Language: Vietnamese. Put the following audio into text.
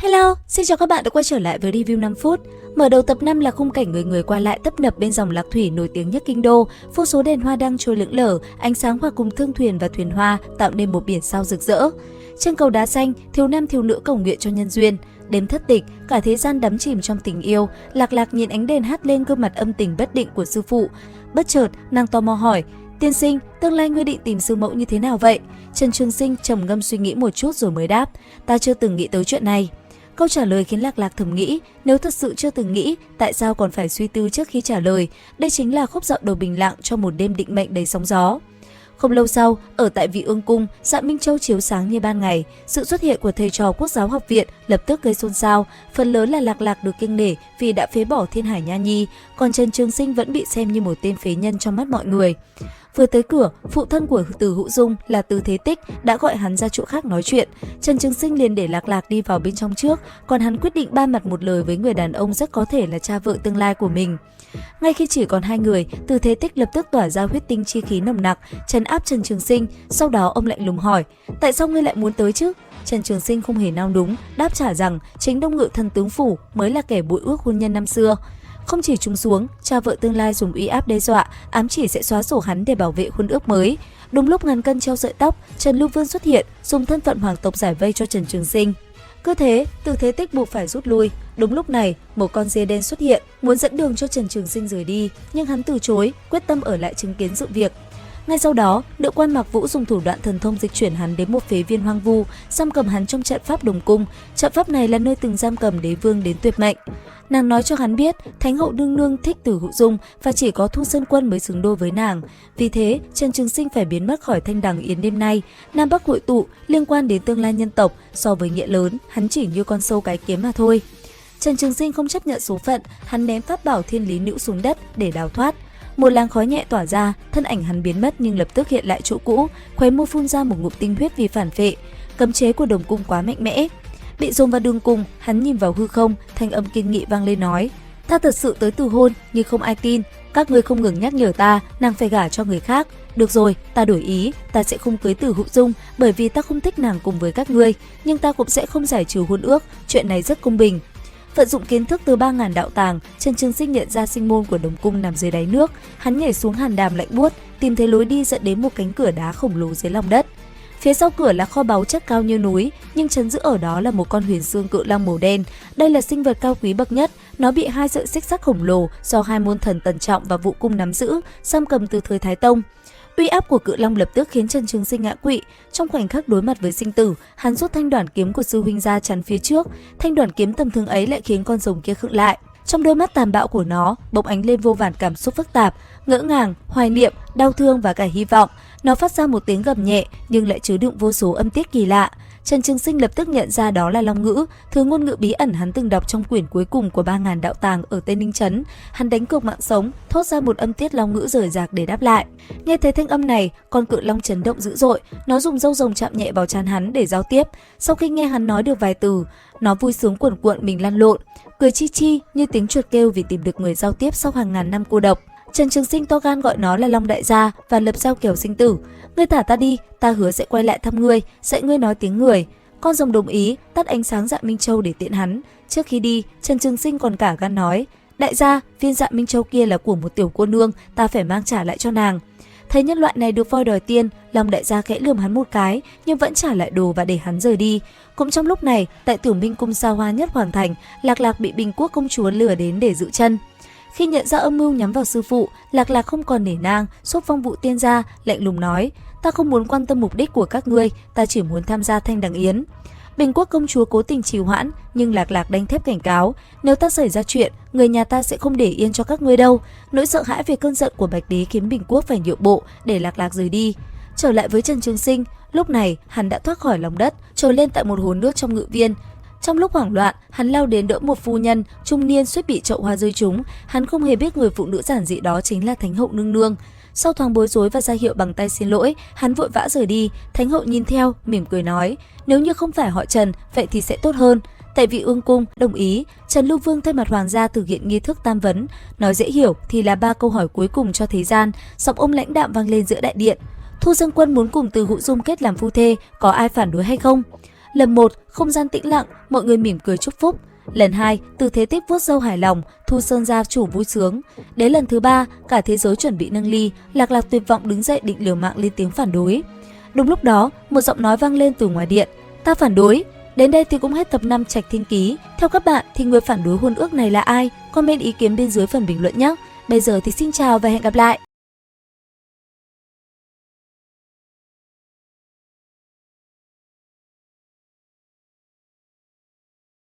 Hello, xin chào các bạn đã quay trở lại với review 5 phút. Mở đầu tập 5 là khung cảnh người người qua lại tấp nập bên dòng Lạc Thủy nổi tiếng nhất kinh đô, vô số đèn hoa đang trôi lững lờ, ánh sáng hòa cùng thương thuyền và thuyền hoa tạo nên một biển sao rực rỡ. Trên cầu đá xanh, thiếu nam thiếu nữ cầu nguyện cho nhân duyên. Đêm thất tịch, cả thế gian đắm chìm trong tình yêu. Lạc nhìn ánh đèn hát lên gương mặt âm tình bất định của sư phụ. Bất chợt, nàng tò mò hỏi: "Tiên sinh, tương lai ngươi định tìm sư mẫu như thế nào vậy?" Trần Trường Sinh trầm ngâm suy nghĩ một chút rồi mới đáp: "Ta chưa từng nghĩ tới chuyện này." Câu trả lời khiến Lạc thầm nghĩ, nếu thật sự chưa từng nghĩ, tại sao còn phải suy tư trước khi trả lời? Đây chính là khúc dạo đầu bình lặng cho một đêm định mệnh đầy sóng gió. Không lâu sau, ở tại Vị Ương Cung, Dạ Minh Châu chiếu sáng như ban ngày. Sự xuất hiện của thầy trò Quốc giáo học viện lập tức gây xôn xao. Phần lớn là Lạc được kiêng nể vì đã phế bỏ Thiên Hải Nha Nhi, còn Trần Trường Sinh vẫn bị xem như một tên phế nhân trong mắt mọi người. Vừa tới cửa, phụ thân của Từ Hữu Dung là Từ Thế Tích đã gọi hắn ra chỗ khác nói chuyện. Trần Trường Sinh liền để Lạc đi vào bên trong trước, còn hắn quyết định ba mặt một lời với người đàn ông rất có thể là cha vợ tương lai của mình. Ngay khi chỉ còn hai người, Từ Thế Tích lập tức tỏa ra huyết tinh chi khí nồng nặc, trấn áp Trần Trường Sinh. Sau đó ông lạnh lùng hỏi: "Tại sao ngươi lại muốn tới chứ?" Trần Trường Sinh không hề nao núng, đáp trả rằng chính Đông Ngự Thần tướng phủ mới là kẻ bội ước hôn nhân năm xưa. Không chỉ trúng xuống, cha vợ tương lai dùng uy áp đe dọa, ám chỉ sẽ xóa sổ hắn để bảo vệ hôn ước mới. Đúng lúc ngàn cân treo sợi tóc, Trần Lưu Vương xuất hiện, dùng thân phận hoàng tộc giải vây cho Trần Trường Sinh. Cứ thế, Từ Thế Tích buộc phải rút lui. Đúng lúc này, một con dê đen xuất hiện, muốn dẫn đường cho Trần Trường Sinh rời đi, nhưng hắn từ chối, quyết tâm ở lại chứng kiến sự việc. Ngay sau đó, nữ quan Mạc Vũ dùng thủ đoạn thần thông dịch chuyển hắn đến một phế viên hoang vu, giam cầm hắn trong trận pháp Đồng Cung. Trận pháp này là nơi từng giam cầm đế vương đến tuyệt mệnh. Nàng nói cho hắn biết, Thánh hậu nương nương thích Từ Hữu Dung và chỉ có Thu Sơn Quân mới xứng đôi với nàng. Vì thế, Trần Trường Sinh phải biến mất khỏi Thanh Đằng Yến đêm nay. Nam Bắc hội tụ liên quan đến tương lai nhân tộc, so với nghĩa lớn, hắn chỉ như con sâu cái kiếm mà thôi. Trần Trường Sinh không chấp nhận số phận, hắn ném pháp bảo Thiên Lý Nữ xuống đất để đào thoát. Một làn khói nhẹ tỏa ra, thân ảnh hắn biến mất nhưng lập tức hiện lại chỗ cũ, khóe môi phun ra một ngụm tinh huyết vì phản phệ. Cấm chế của Đồng Cung quá mạnh mẽ. Bị dồn vào đường cùng, hắn nhìn vào hư không, thanh âm kiên nghị vang lên nói: "Ta thật sự tới từ hôn, nhưng không ai tin. Các ngươi không ngừng nhắc nhở ta, nàng phải gả cho người khác. Được rồi, ta đổi ý, ta sẽ không cưới Từ Hữu Dung, bởi vì ta không thích nàng cùng với các ngươi, nhưng ta cũng sẽ không giải trừ hôn ước, chuyện này rất công bình." Vận dụng kiến thức từ 3000 đạo tàng, Trần Trường Sinh nhận ra sinh môn của Đồng Cung nằm dưới đáy nước. Hắn nhảy xuống hàn đàm lạnh buốt, tìm thấy lối đi dẫn đến một cánh cửa đá khổng lồ dưới lòng đất. Phía sau cửa là kho báu chất cao như núi, nhưng trấn giữ ở đó là một con huyền xương cự long màu đen. Đây là sinh vật cao quý bậc nhất, nó bị hai sợi xích sắt khổng lồ do hai môn thần Tần Trọng và Vũ Cung nắm giữ, giam cầm từ thời Thái Tông. Uy áp của cự long lập tức khiến Trần Trường Sinh ngã quỵ. Trong khoảnh khắc đối mặt với sinh tử, hắn rút thanh đoản kiếm của sư huynh ra chắn phía trước. Thanh đoản kiếm tầm thường ấy lại khiến con rồng kia khựng lại. Trong đôi mắt tàn bạo của nó bỗng ánh lên vô vàn cảm xúc phức tạp, ngỡ ngàng, hoài niệm, đau thương và cả hy vọng. Nó phát ra một tiếng gầm nhẹ nhưng lại chứa đựng vô số âm tiết kỳ lạ. Trần Trường Sinh lập tức nhận ra đó là long ngữ, thứ ngôn ngữ bí ẩn hắn từng đọc trong quyển cuối cùng của 3000 đạo tàng ở Tây Ninh trấn. Hắn đánh cược mạng sống, thốt ra một âm tiết long ngữ rời rạc để đáp lại. Nghe thấy thanh âm này, con cự long chấn động dữ dội, nó dùng râu rồng chạm nhẹ vào trán hắn để giao tiếp. Sau khi nghe hắn nói được vài từ, nó vui sướng cuộn cuộn mình lăn lộn, cười chi chi như tiếng chuột kêu vì tìm được người giao tiếp sau hàng ngàn năm cô độc. Trần Trường Sinh to gan gọi nó là Long Đại gia và lập giao kèo sinh tử. "Ngươi thả ta đi, ta hứa sẽ quay lại thăm ngươi, dạy ngươi nói tiếng người." Con rồng đồng ý, tắt ánh sáng Dạ Minh Châu để tiện hắn. Trước khi đi, Trần Trường Sinh còn cả gan nói: "Đại gia, viên Dạ Minh Châu kia là của một tiểu cô nương, ta phải mang trả lại cho nàng." Thấy nhân loại này được voi đòi tiên, Long Đại gia khẽ lườm hắn một cái, nhưng vẫn trả lại đồ và để hắn rời đi. Cũng trong lúc này, tại Tiểu Minh cung xa hoa nhất hoàng thành, Lạc bị Bình Quốc công chúa lừa đến để giữ chân. Khi nhận ra âm mưu nhắm vào sư phụ, Lạc không còn nể nang, xúc phong vụ tiên ra, lạnh lùng nói: "Ta không muốn quan tâm mục đích của các ngươi, ta chỉ muốn tham gia Thanh Đằng Yến." Bình Quốc công chúa cố tình trì hoãn, nhưng Lạc đanh thép cảnh cáo: "Nếu ta xảy ra chuyện, người nhà ta sẽ không để yên cho các ngươi đâu." Nỗi sợ hãi về cơn giận của Bạch Đế khiến Bình Quốc phải nhượng bộ để Lạc rời đi. Trở lại với Trần Trường Sinh, lúc này hắn đã thoát khỏi lòng đất, trồi lên tại một hồ nước trong ngự viên. Trong lúc hoảng loạn, hắn lao đến đỡ một phu nhân trung niên suýt bị chậu hoa rơi trúng. Hắn không hề biết người phụ nữ giản dị đó chính là Thánh hậu nương nương. Sau thoáng bối rối và ra hiệu bằng tay xin lỗi, hắn vội vã rời đi. Thánh hậu nhìn theo, mỉm cười nói: "Nếu như không phải họ Trần, vậy thì sẽ tốt hơn." Tại Vị Ương cung đồng ý, Trần Lưu Vương thay mặt hoàng gia thực hiện nghi thức tam vấn. Nói dễ hiểu thì là 3 câu hỏi cuối cùng cho thế gian. Giọng ông lãnh đạm vang lên giữa đại điện: "Thu Dương Quân muốn cùng Từ Hữu Dung kết làm phu thê, có ai phản đối hay không?" Lần 1, không gian tĩnh lặng, mọi người mỉm cười chúc phúc. Lần 2, tư thế tiếp vuốt râu hài lòng, Thu Sơn gia chủ vui sướng. Đến lần thứ 3, cả thế giới chuẩn bị nâng ly, Lạc Lạc tuyệt vọng đứng dậy định liều mạng lên tiếng phản đối. Đúng lúc đó, một giọng nói vang lên từ ngoài điện. Ta phản đối. Đến đây thì cũng hết tập 5 Trạch Thiên Ký. Theo các bạn thì người phản đối hôn ước này là ai? Comment ý kiến bên dưới phần bình luận nhé. Bây giờ thì xin chào và hẹn gặp lại.